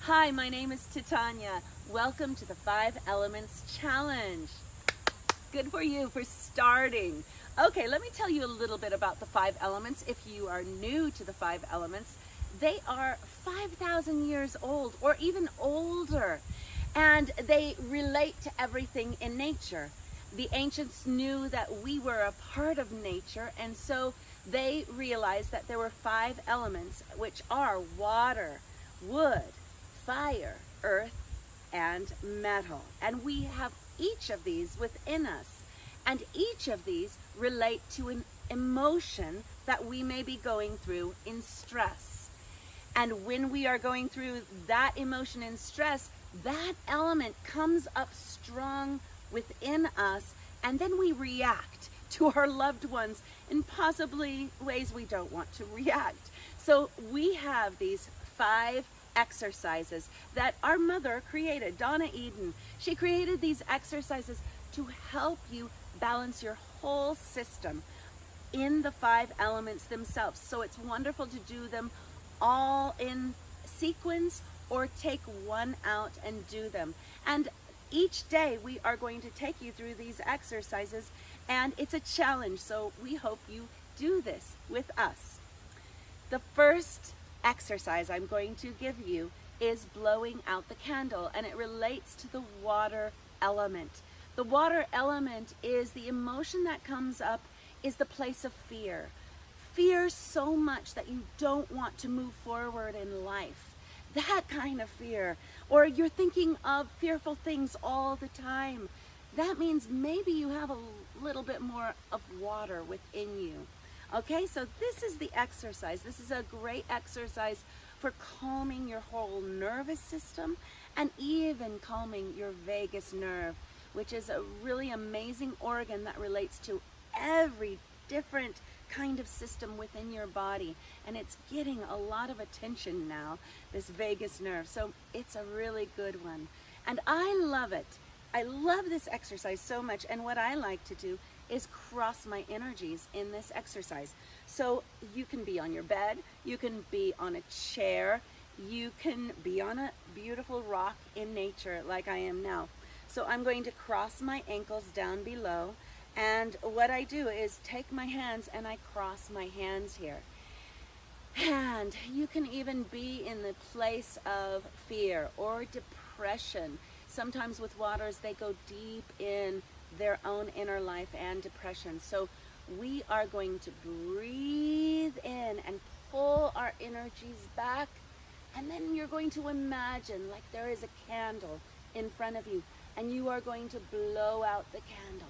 Hi, my name is Titanya. Welcome to the 5 Elements Challenge. Good for you for starting. Okay, let me tell you a little bit about the 5 elements. If you are new to the 5 elements, they are 5,000 years old or even older, and they relate to everything in nature. The ancients knew that we were a part of nature, and so they realized that there were 5 elements, which are water, wood, fire, earth, and metal. And we have each of these within us. And each of these relate to an emotion that we may be going through in stress. And when we are going through that emotion in stress, that element comes up strong within us, and then we react to our loved ones in possibly ways we don't want to react. So we have these 5 exercises that our mother created, Donna Eden. She created these exercises to help you balance your whole system in the 5 elements themselves. So it's wonderful to do them all in sequence or take one out and do them. And each day we are going to take you through these exercises, and it's a challenge, so we hope you do this with us. The first exercise I'm going to give you is blowing out the candle, and it relates to the water element. The water element is the emotion that comes up, is the place of fear. Fear so much that you don't want to move forward in life. That kind of fear. Or you're thinking of fearful things all the time. That means maybe you have a little bit more of water within you. Okay, so this is the exercise. This is a great exercise for calming your whole nervous system and even calming your vagus nerve, which is a really amazing organ that relates to every different kind of system within your body. And it's getting a lot of attention now, this vagus nerve. So it's a really good one. And I love it. I love this exercise so much. And what I like to do is cross my energies in this exercise. So you can be on your bed, you can be on a chair, you can be on a beautiful rock in nature like I am now. So I'm going to cross my ankles down below, and what I do is take my hands and I cross my hands here. And you can even be in the place of fear or depression. Sometimes with waters, they go deep in their own inner life and depression. So we are going to breathe in and pull our energies back, and then you're going to imagine like there is a candle in front of you, and you are going to blow out the candle.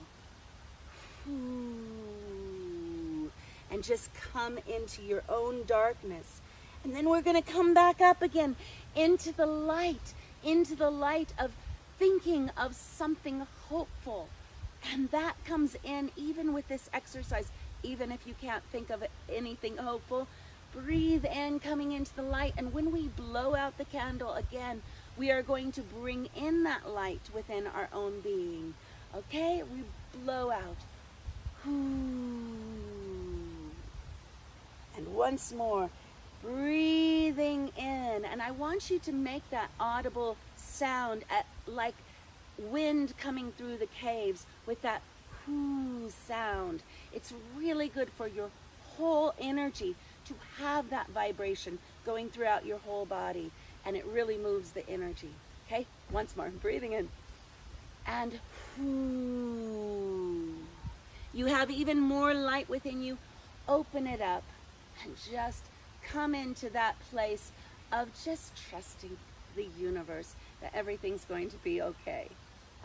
And just come into your own darkness. And then we're going to come back up again into the light of thinking of something hopeful. And that comes in even with this exercise. Even if you can't think of anything hopeful, breathe in, coming into the light. And when we blow out the candle again, we are going to bring in that light within our own being. Okay? We blow out. And once more, breathing in. And I want you to make that audible sound like wind coming through the caves with that whoo sound. It's really good for your whole energy to have that vibration going throughout your whole body, and it really moves the energy. Okay, once more, breathing in and whoo. You have even more light within you. Open it up and just come into that place of just trusting the universe that everything's going to be okay.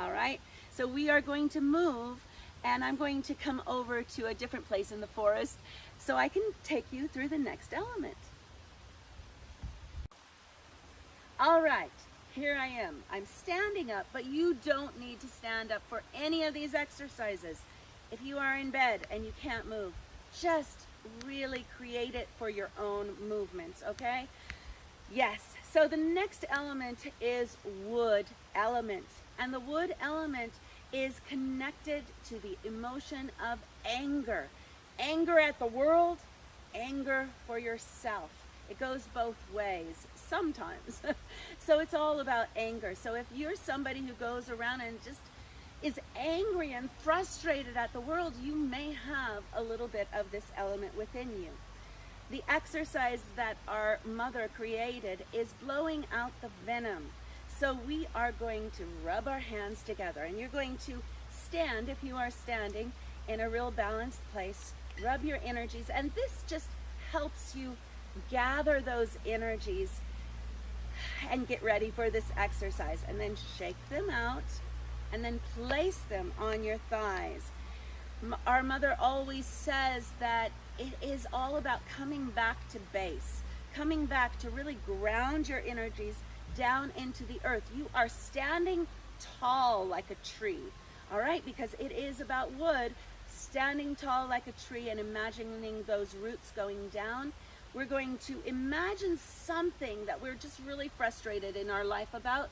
All right, so we are going to move, and I'm going to come over to a different place in the forest so I can take you through the next element. All right, here I am. I'm standing up, but you don't need to stand up for any of these exercises. If you are in bed and you can't move, just really create it for your own movements, okay? Yes, so the next element is wood element. And the wood element is connected to the emotion of anger. Anger at the world, anger for yourself. It goes both ways sometimes. So it's all about anger. So if you're somebody who goes around and just is angry and frustrated at the world, you may have a little bit of this element within you. The exercise that our mother created is blowing out the venom. So we are going to rub our hands together, and you're going to stand, if you are standing in a real balanced place, rub your energies, and this just helps you gather those energies and get ready for this exercise. And then shake them out and then place them on your thighs. Our mother always says that it is all about coming back to base, coming back to really ground your energies down into the earth. You are standing tall like a tree, all right? Because it is about wood, standing tall like a tree and imagining those roots going down. We're going to imagine something that we're just really frustrated in our life about.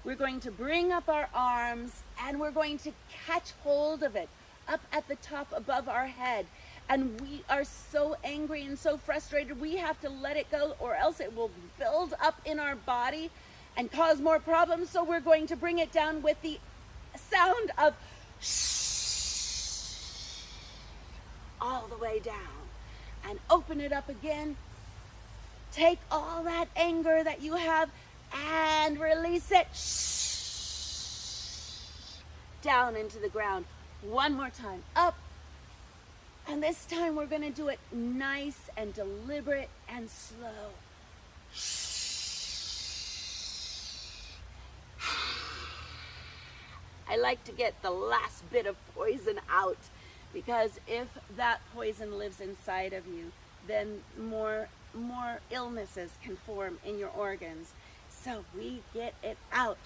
We're going to bring up our arms and we're going to catch hold of it up at the top above our head. And we are so angry and so frustrated, we have to let it go, or else it will build up in our body and cause more problems. So we're going to bring it down with the sound of shh, all the way down, and open it up again. Take all that anger that you have and release it down into the ground. One more time, up. And this time we're going to do it nice and deliberate and slow. I like to get the last bit of poison out, because if that poison lives inside of you, then more illnesses can form in your organs. So we get it out.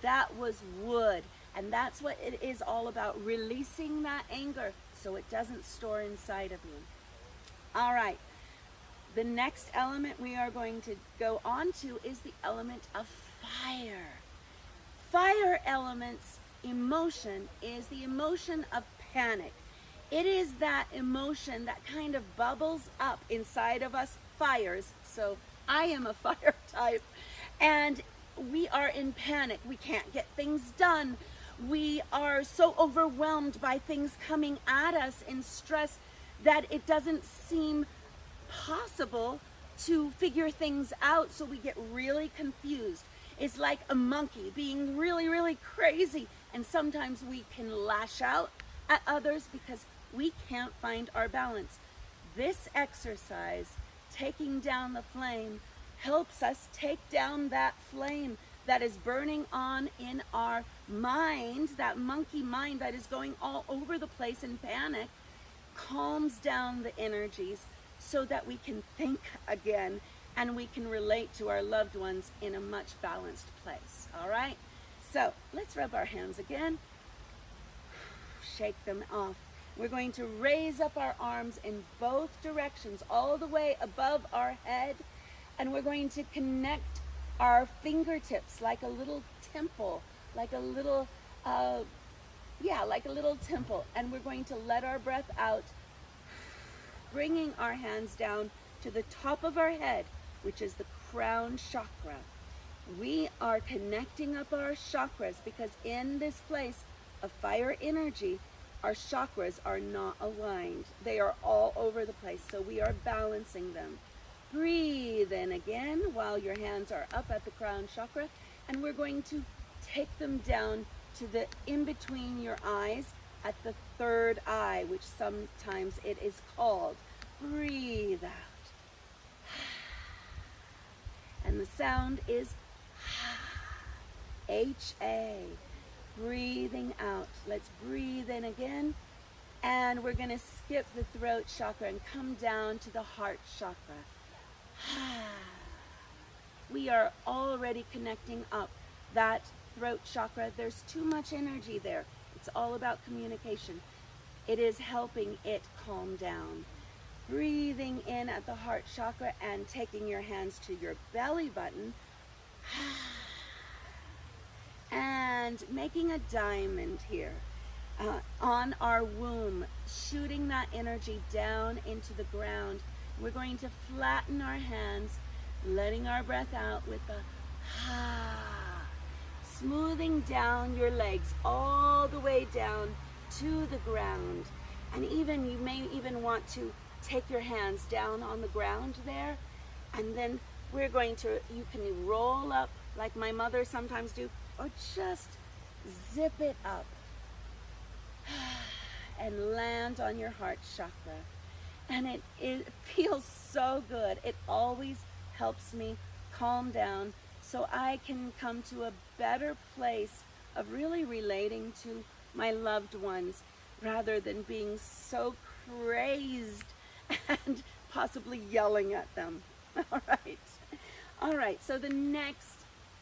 That was wood. And that's what it is all about, releasing that anger so it doesn't store inside of you. All right. The next element we are going to go on to is the element of fire. Fire element's emotion is the emotion of panic. It is that emotion that kind of bubbles up inside of us, fires. So I am a fire type, and we are in panic. We can't get things done. We are so overwhelmed by things coming at us in stress that it doesn't seem possible to figure things out. So we get really confused. It's like a monkey being really, really crazy. And sometimes we can lash out at others because we can't find our balance. This exercise, taking down the flame, helps us take down that flame that is burning on in our mind, that monkey mind that is going all over the place in panic, calms down the energies so that we can think again and we can relate to our loved ones in a much balanced place. All right? So let's rub our hands again. Shake them off. We're going to raise up our arms in both directions, all the way above our head, and we're going to connect our fingertips like a little temple, like a little temple. And we're going to let our breath out, bringing our hands down to the top of our head, which is the crown chakra. We are connecting up our chakras because in this place of fire energy, our chakras are not aligned. They are all over the place, so we are balancing them. Breathe in again while your hands are up at the crown chakra, and we're going to take them down to the in between your eyes at the third eye, which sometimes it is called. Breathe out. And the sound is H-A. Breathing out. Let's breathe in again. And we're going to skip the throat chakra and come down to the heart chakra. We are already connecting up that throat chakra. There's too much energy there. It's all about communication. It is helping it calm down. Breathing in at the heart chakra and taking your hands to your belly button. And making a diamond here on our womb, shooting that energy down into the ground. We're going to flatten our hands letting our breath out with the ah, smoothing down your legs all the way down to the ground. And even you may even want to take your hands down on the ground there, and then we're going to, you can roll up like my mother sometimes do, or just zip it up and land on your heart chakra. And it feels so good. It always helps me calm down so I can come to a better place of really relating to my loved ones rather than being so crazed and possibly yelling at them. All right, so the next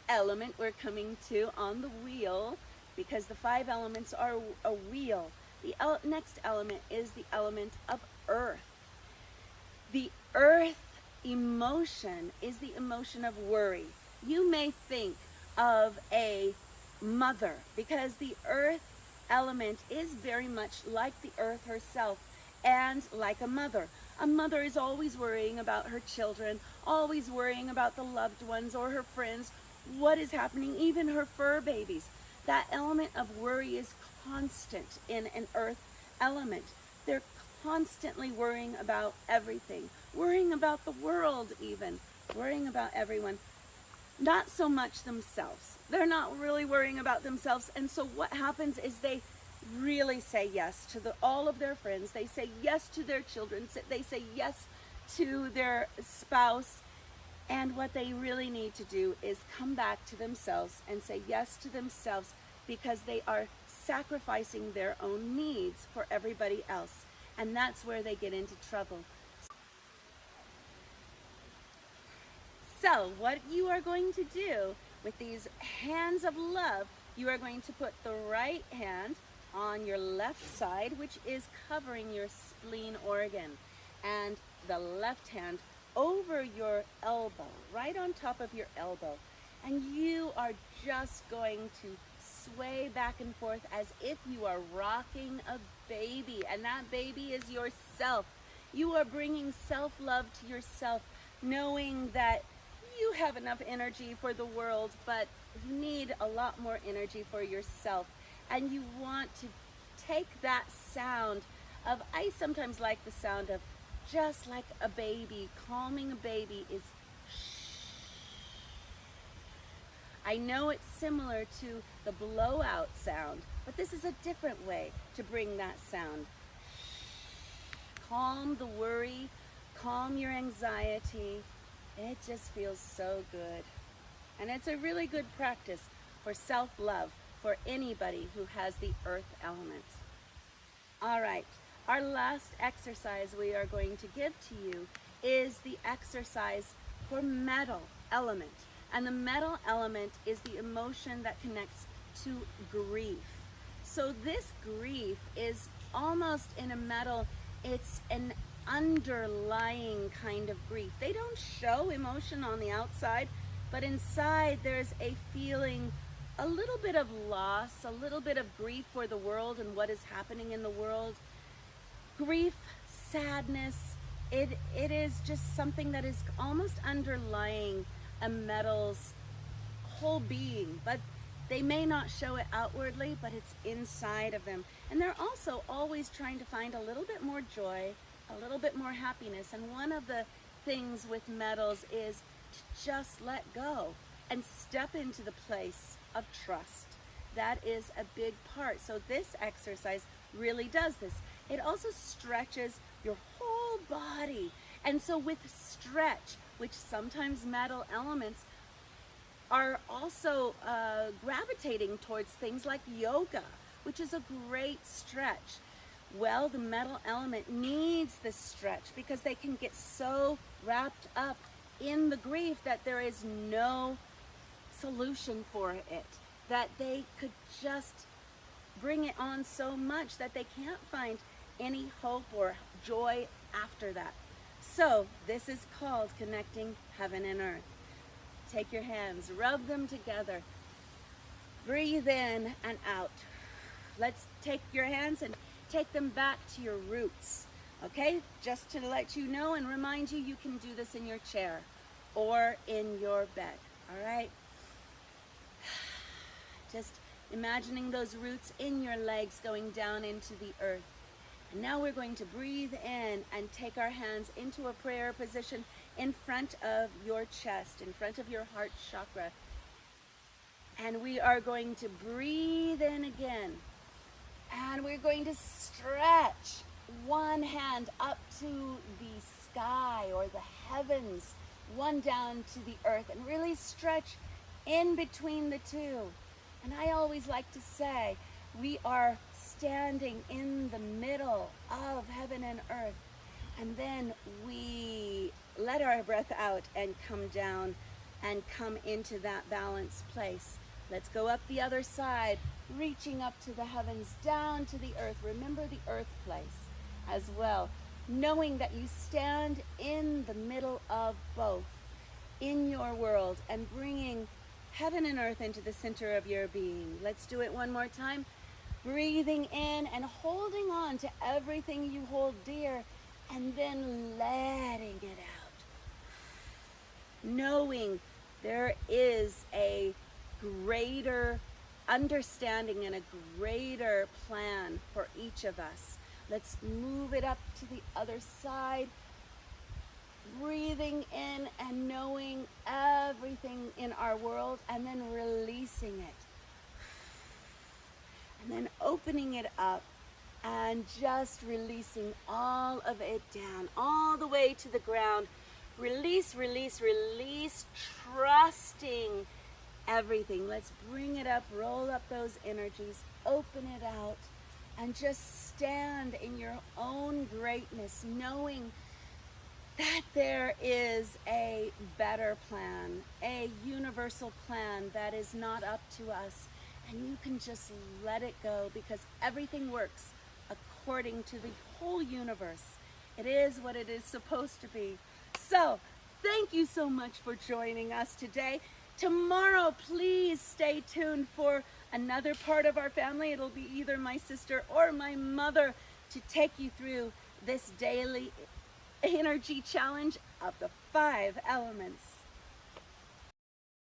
element we're coming to on the wheel, because the 5 elements are a wheel. The next element is the element of earth. The earth emotion is the emotion of worry. You may think of a mother, because the earth element is very much like the earth herself and like a mother. A mother is always worrying about her children, always worrying about the loved ones or her friends, what is happening, even her fur babies. That element of worry is constant in an earth element. They're constantly worrying about everything, worrying about the world even, worrying about everyone. Not so much themselves. They're not really worrying about themselves. And so what happens is they really say yes to all of their friends. They say yes to their children. They say yes to their spouse. And what they really need to do is come back to themselves and say yes to themselves, because they are sacrificing their own needs for everybody else. And that's where they get into trouble. So what you are going to do with these hands of love, you are going to put the right hand on your left side, which is covering your spleen organ, and the left hand over your elbow, right on top of your elbow. And you are just going to sway back and forth as if you are rocking a baby, and that baby is yourself. You are bringing self-love to yourself, knowing that you have enough energy for the world, but you need a lot more energy for yourself. And you want to take that sound of, I sometimes like the sound of just like a baby, calming a baby is shh. I know it's similar to the blowout sound, but this is a different way to bring that sound. Calm the worry, calm your anxiety. It just feels so good. And it's a really good practice for self-love for anybody who has the earth element. All right, our last exercise we are going to give to you is the exercise for metal element. And the metal element is the emotion that connects to grief. So this grief is almost in a metal, it's an underlying kind of grief. They don't show emotion on the outside, but inside there's a feeling, a little bit of loss, a little bit of grief for the world and what is happening in the world. Grief, sadness, it is just something that is almost underlying a metal's whole being, but they may not show it outwardly, but it's inside of them. And they're also always trying to find a little bit more joy, a little bit more happiness. And one of the things with metals is to just let go and step into the place of trust. That is a big part. So this exercise really does this. It also stretches your whole body. And so with stretch, which sometimes metal elements are also gravitating towards things like yoga, which is a great stretch. Well, the metal element needs this stretch because they can get so wrapped up in the grief that there is no solution for it, that they could just bring it on so much that they can't find any hope or joy after that. So this is called connecting heaven and earth. Take your hands, rub them together, breathe in and out. Let's take your hands and take them back to your roots, okay? Just to let you know and remind you, you can do this in your chair. or in your bed. All right? Just imagining those roots in your legs going down into the earth. And now we're going to breathe in and take our hands into a prayer position in front of your chest, in front of your heart chakra. And we are going to breathe in again. And we're going to stretch one hand up to the sky or the heavens, one down to the earth, and really stretch in between the two. And I always like to say, we are standing in the middle of heaven and earth. And then we let our breath out and come down and come into that balanced place. Let's go up the other side, reaching up to the heavens, down to the earth. Remember the earth place as well, knowing that you stand in the middle of both in your world and bringing heaven and earth into the center of your being. Let's do it one more time. Breathing in and holding on to everything you hold dear, and then letting it out. Knowing there is a greater understanding and a greater plan for each of us. Let's move it up to the other side. Breathing in and knowing everything in our world, and then releasing it. And then opening it up and just releasing all of it down, all the way to the ground. Release, release, release, trusting everything. Let's bring it up, roll up those energies, open it out, and just stand in your own greatness, knowing that there is a better plan, a universal plan that is not up to us. And you can just let it go, because everything works according to the whole universe. It is what it is supposed to be. So, thank you so much for joining us today. Tomorrow, please stay tuned for another part of our family. It'll be either my sister or my mother to take you through this daily energy challenge of the 5 elements.